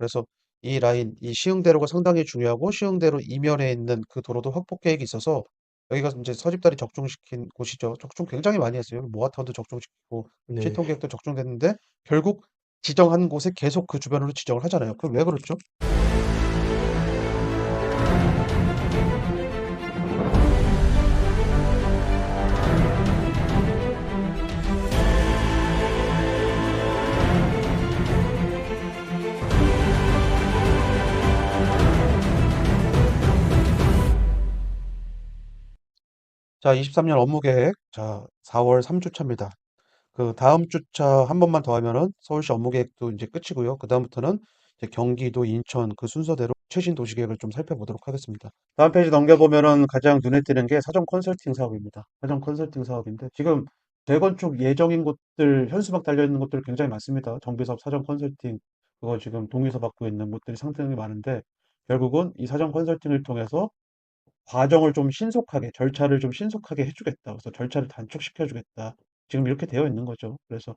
그래서 이 라인, 이 시흥대로가 상당히 중요하고 시흥대로 이면에 있는 그 도로도 확보 계획이 있어서 여기가 이제 서집단이 적중시킨 곳이죠. 적중 굉장히 많이 했어요. 모아타운도 적중시키고 네. 시통계획도 적중됐는데 결국 지정한 곳에 계속 그 주변으로 지정을 하잖아요. 그럼 왜 그렇죠? 자, 23년 업무 계획. 자, 4월 3주차입니다. 그 다음 주차 한 번만 더 하면은 서울시 업무 계획도 이제 끝이고요. 그다음부터는 이제 경기도, 인천 그 순서대로 최신 도시 계획을 좀 살펴보도록 하겠습니다. 다음 페이지 넘겨보면은 가장 눈에 띄는 게 사전 컨설팅 사업입니다. 사전 컨설팅 사업인데 지금 재건축 예정인 곳들, 현수막 달려 있는 곳들 굉장히 많습니다. 정비사업 사전 컨설팅 그거 지금 동의서 받고 있는 곳들이 상당히 많은데 결국은 이 사전 컨설팅을 통해서 과정을 좀 신속하게, 절차를 좀 신속하게 해주겠다. 그래서 절차를 단축시켜주겠다. 지금 이렇게 되어 있는 거죠. 그래서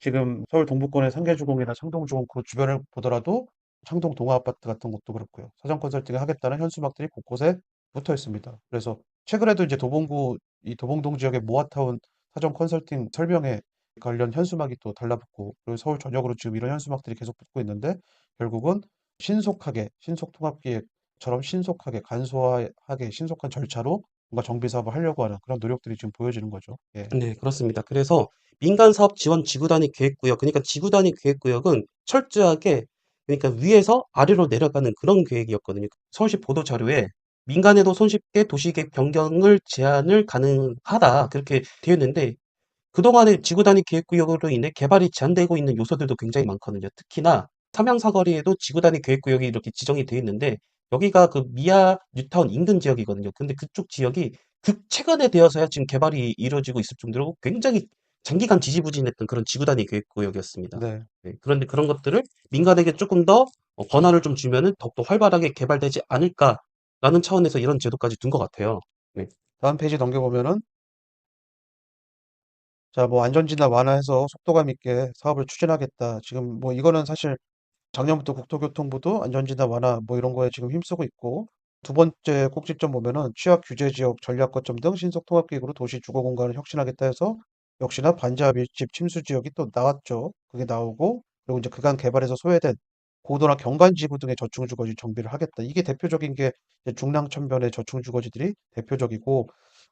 지금 서울 동부권의 상계주공이나 창동주공 그 주변을 보더라도 창동 동아아파트 같은 곳도 그렇고요. 사전 컨설팅을 하겠다는 현수막들이 곳곳에 붙어 있습니다. 그래서 최근에도 이제 도봉구, 이 도봉동 지역의 모아타운 사전 컨설팅 설명회 관련 현수막이 또 달라붙고, 그리고 서울 전역으로 지금 이런 현수막들이 계속 붙고 있는데, 결국은 신속하게, 신속통합기획처럼 신속하게, 간소화하게, 신속한 절차로 뭔가 정비 사업을 하려고 하는 그런 노력들이 지금 보여지는 거죠. 예. 네, 그렇습니다. 그래서 민간 사업 지원 지구 단위 계획구역, 그러니까 지구 단위 계획구역은 철저하게 그러니까 위에서 아래로 내려가는 그런 계획이었거든요. 서울시 보도 자료에 민간에도 손쉽게 도시계획 변경을 제한을 가능하다 그렇게 되어 있는데 그동안의 지구 단위 계획구역으로 인해 개발이 제한되고 있는 요소들도 굉장히 많거든요. 특히나 삼양사거리에도 지구 단위 계획구역이 이렇게 지정이 되어 있는데 여기가 그 미아 뉴타운 인근 지역이거든요. 근데 그쪽 지역이 최근에 되어서야 지금 개발이 이루어지고 있을 정도로 굉장히 장기간 지지부진했던 그런 지구 단위 계획구역이었습니다. 네. 네, 그런데 그런 것들을 민간에게 조금 더 권한을 좀 주면은 더욱더 활발하게 개발되지 않을까라는 차원에서 이런 제도까지 둔 것 같아요. 네. 다음 페이지 넘겨보면은 자, 뭐 안전진단 완화해서 속도감 있게 사업을 추진하겠다. 지금 뭐 이거는 사실 작년부터 국토교통부도 안전진단 완화 뭐 이런 거에 지금 힘쓰고 있고 두 번째 꼭지점 보면은 취약 규제 지역 전략 거점 등 신속 통합 계획으로 도시 주거 공간을 혁신하겠다 해서 역시나 반지하 밀집 침수 지역이 또 나왔죠. 그게 나오고 그리고 이제 그간 개발에서 소외된 고도나 경관 지구 등의 저층 주거지 정비를 하겠다. 이게 대표적인 게 이제 중랑천변의 저층 주거지들이 대표적이고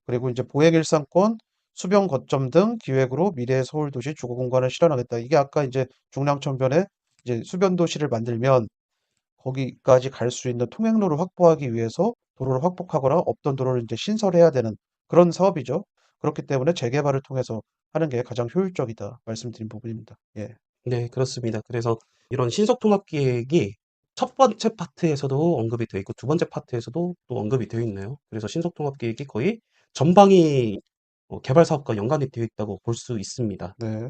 그리고 이제 보행일상권 수변 거점 등 기획으로 미래의 서울 도시 주거 공간을 실현하겠다. 이게 아까 이제 중랑천변에 이제 수변 도시를 만들면 거기까지 갈 수 있는 통행로를 확보하기 위해서 도로를 확보하거나 없던 도로를 이제 신설해야 되는 그런 사업이죠. 그렇기 때문에 재개발을 통해서 하는 게 가장 효율적이다 말씀드린 부분입니다. 예. 네, 그렇습니다. 그래서 이런 신속통합기획이 첫 번째 파트에서도 언급이 되어 있고 두 번째 파트에서도 또 언급이 되어 있네요. 그래서 신속통합기획이 거의 전방위 개발 사업과 연관이 되어 있다고 볼 수 있습니다. 네.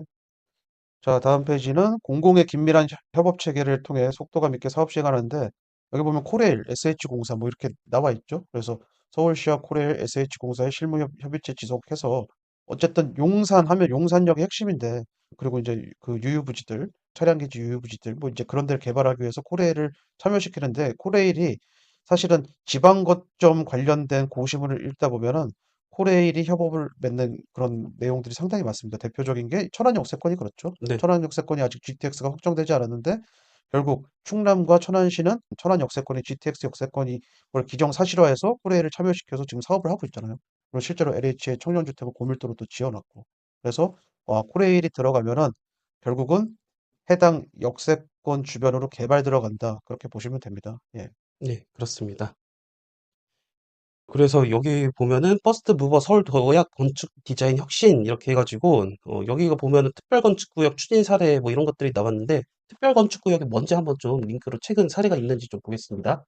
자, 다음 페이지는 공공의 긴밀한 협업 체계를 통해 속도감 있게 사업 시행하는데 여기 보면 코레일, SH공사 뭐 이렇게 나와 있죠. 그래서 서울시와 코레일, SH공사의 실무 협의체 지속해서 어쨌든 용산 하면 용산역이 핵심인데 그리고 이제 그 유유부지들, 차량기지 유유부지들 뭐 이제 그런 데를 개발하기 위해서 코레일을 참여시키는데 코레일이 사실은 지방 거점 관련된 고시문을 읽다 보면은 코레일이 협업을 맺는 그런 내용들이 상당히 많습니다. 대표적인 게 천안 역세권이 그렇죠. 네, 천안 역세권이 아직 GTX가 확정되지 않았는데 결국 충남과 천안시는 천안 역세권이 GTX 역세권이 걸 기정 사실화해서 코레일을 참여시켜서 지금 사업을 하고 있잖아요. 그리고 실제로 LH의 청년주택을 고밀도로 또 지어놨고 그래서 코레일이 들어가면은 결국은 해당 역세권 주변으로 개발 들어간다 그렇게 보시면 됩니다. 예. 네, 그렇습니다. 그래서 여기 보면은 퍼스트 무버 서울 도약 건축 디자인 혁신 이렇게 해가지고 여기가 보면은 특별건축구역 추진 사례 뭐 이런 것들이 나왔는데 특별건축구역이 뭔지 한번 좀 링크로 최근 사례가 있는지 좀 보겠습니다.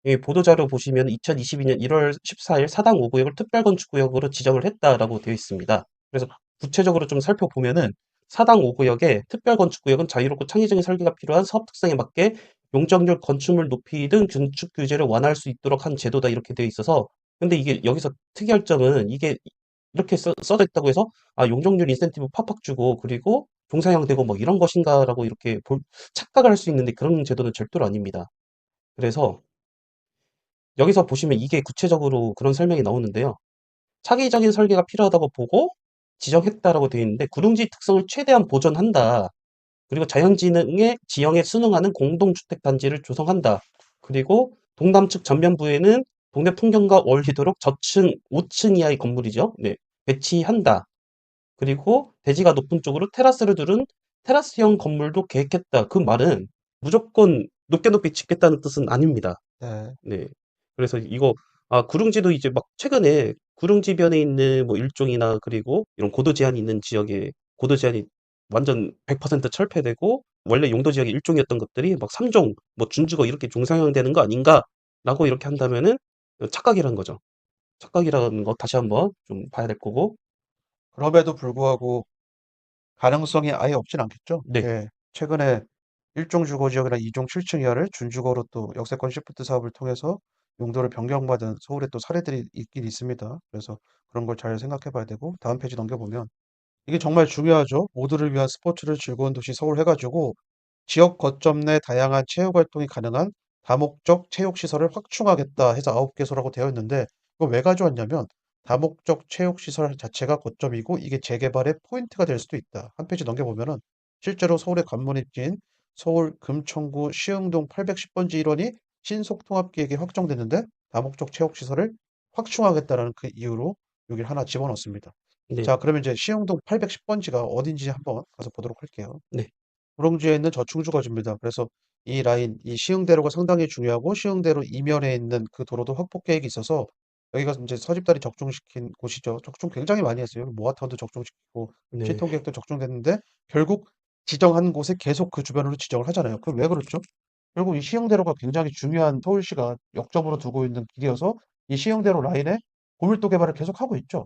이 보도자료 보시면 2022년 1월 14일 사당 5구역을 특별건축구역으로 지정을 했다라고 되어 있습니다. 그래서 구체적으로 좀 살펴보면은 사당 5구역의 특별건축구역은 자유롭고 창의적인 설계가 필요한 사업 특성에 맞게 용적률, 건축물 높이 등 건축 규제를 완화할 수 있도록 한 제도다 이렇게 되어 있어서 근데 이게 여기서 특이할 점은 이게 이렇게 써져 있다고 해서 아, 용적률 인센티브 팍팍 주고 그리고 종사형되고 뭐 이런 것인가라고 이렇게 착각을 할 수 있는데 그런 제도는 절대로 아닙니다. 그래서 여기서 보시면 이게 구체적으로 그런 설명이 나오는데요. 차기적인 설계가 필요하다고 보고 지정했다라고 되어 있는데 구릉지 특성을 최대한 보존한다. 그리고 자연지능의 지형에 순응하는 공동주택단지를 조성한다. 그리고 동남측 전면부에는 동네 풍경과 어울리도록 저층 5층 이하의 건물이죠. 네, 배치한다. 그리고 대지가 높은 쪽으로 테라스를 두른 테라스형 건물도 계획했다. 그 말은 무조건 높게 높게 짓겠다는 뜻은 아닙니다. 네. 네. 그래서 이거 구릉지도 이제 막 최근에 구릉지변에 있는 뭐 일종이나 그리고 이런 고도 제한이 있는 지역에 고도 제한이 완전 100% 철폐되고 원래 용도 지역의 일종이었던 것들이 막 3종, 뭐 준주거 이렇게 종상형 되는 거 아닌가라고 이렇게 한다면은 착각이라는 거죠. 착각이라는 거 다시 한번 좀 봐야 될 거고. 그럼에도 불구하고 가능성이 아예 없진 않겠죠. 네. 예. 최근에 1종 주거 지역이나 2종 7층 이하를 준주거로 또 역세권 시프트 사업을 통해서 용도를 변경받은 서울에 또 사례들이 있긴 있습니다. 그래서 그런 걸 잘 생각해 봐야 되고, 다음 페이지 넘겨보면 이게 정말 중요하죠. 모두를 위한 스포츠를 즐거운 도시 서울 해가지고 지역 거점 내 다양한 체육 활동이 가능한 다목적 체육시설을 확충하겠다 해서 9개소라고 되어 있는데, 이거 왜 가져왔냐면 다목적 체육시설 자체가 거점이고 이게 재개발의 포인트가 될 수도 있다. 한 페이지 넘겨보면은 실제로 서울의 관문 입지인 서울 금천구 시흥동 810번지 일원이 신속통합기획에 확정됐는데 다목적 체육시설을 확충하겠다라는 그 이유로 여기를 하나 집어넣습니다. 네. 자, 그러면 이제 시흥동 810번지가 어딘지 한번 가서 보도록 할게요. 네. 우렁지에 있는 저층주거지입니다. 그래서 이 라인, 이 시흥대로가 상당히 중요하고 시흥대로 이면에 있는 그 도로도 확보 계획이 있어서 여기가 이제 서집달이 적중시킨 곳이죠. 적중 굉장히 많이 했어요. 모아타운도 적중시키고 네. 시통계획도 적중됐는데 결국 지정한 곳에 계속 그 주변으로 지정을 하잖아요. 그럼 왜 그렇죠? 결국 이 시흥대로가 굉장히 중요한 서울시가 역점으로 두고 있는 길이어서 이 시흥대로 라인에 고밀도 개발을 계속하고 있죠.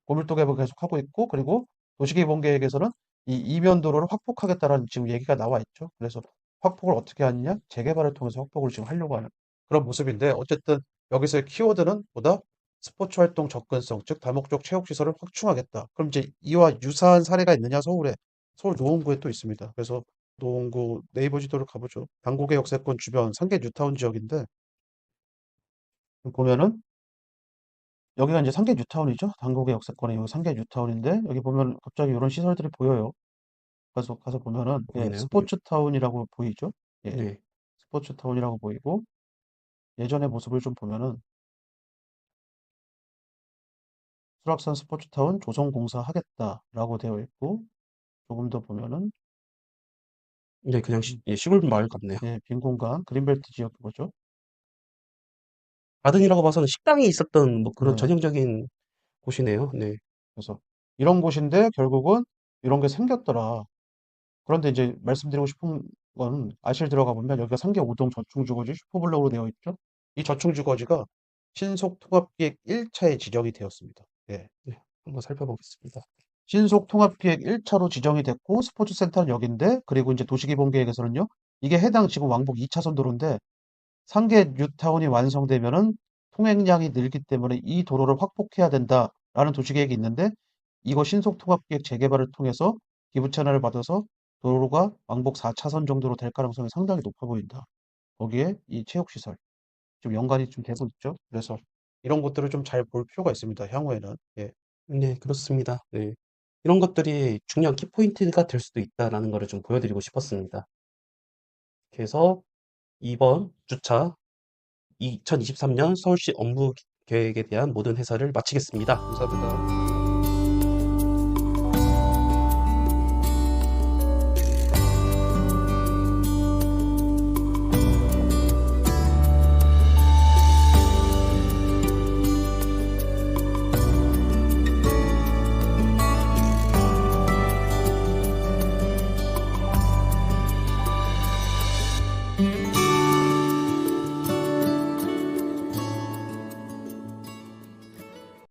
고밀도 개발 계속하고 있고 그리고 도시개발 계획에서는 이 이면 도로를 확폭하겠다라는 지금 얘기가 나와 있죠. 그래서 확폭을 어떻게 하느냐? 재개발을 통해서 확폭을 지금 하려고 하는 그런 모습인데 어쨌든 여기서의 키워드는 보다 스포츠 활동 접근성, 즉 다목적 체육 시설을 확충하겠다. 그럼 이제 이와 유사한 사례가 있느냐? 서울에 서울 노원구에 또 있습니다. 그래서 노원구 네이버 지도를 가보죠. 당고개 역세권 주변 상계 뉴타운 지역인데 보면은 여기가 이제 상계 뉴타운이죠. 당고개 역세권의 요 상계 뉴타운인데 여기 보면 갑자기 이런 시설들이 보여요. 가서 보면은 예, 보이네요. 네. 스포츠 타운이라고 보이죠. 예, 네. 스포츠 타운이라고 보이고 예전의 모습을 좀 보면은 수락산 스포츠 타운 조성공사 하겠다라고 되어 있고 조금 더 보면은 네, 그냥 음, 예, 시골 마을 같네요. 예, 빈 공간 그린벨트 지역 그거죠. 가든이라고 봐서는 식당이 있었던 뭐 그런 네, 전형적인 곳이네요. 네. 그래서 이런 곳인데 결국은 이런 게 생겼더라. 그런데 이제 말씀드리고 싶은 건 아실 들어가 보면 여기가 상계 5동 저층주거지 슈퍼블록으로 되어 있죠. 이 저층주거지가 신속통합기획 1차에 지정이 되었습니다. 예. 네. 한번 살펴보겠습니다. 신속통합기획 1차로 지정이 됐고 스포츠센터는 여긴데 그리고 이제 도시기본계획에서는요. 이게 해당 지구 왕복 2차선 도로인데 상계 뉴타운이 완성되면은 통행량이 늘기 때문에 이 도로를 확폭해야 된다라는 도시계획이 있는데 이거 신속통합기획 재개발을 통해서 기부 채널을 받아서 도로가 왕복 4차선 정도로 될 가능성이 상당히 높아 보인다. 거기에 이 체육시설 좀 연관이 좀 되고 있죠. 그래서 이런 것들을 좀 잘 볼 필요가 있습니다. 향후에는. 예. 네, 그렇습니다. 네. 이런 것들이 중요한 키포인트가 될 수도 있다라는 거를 좀 보여드리고 싶었습니다. 그래서 이번 주차 2023년 서울시 업무 계획에 대한 모든 해설을 마치겠습니다. 감사합니다.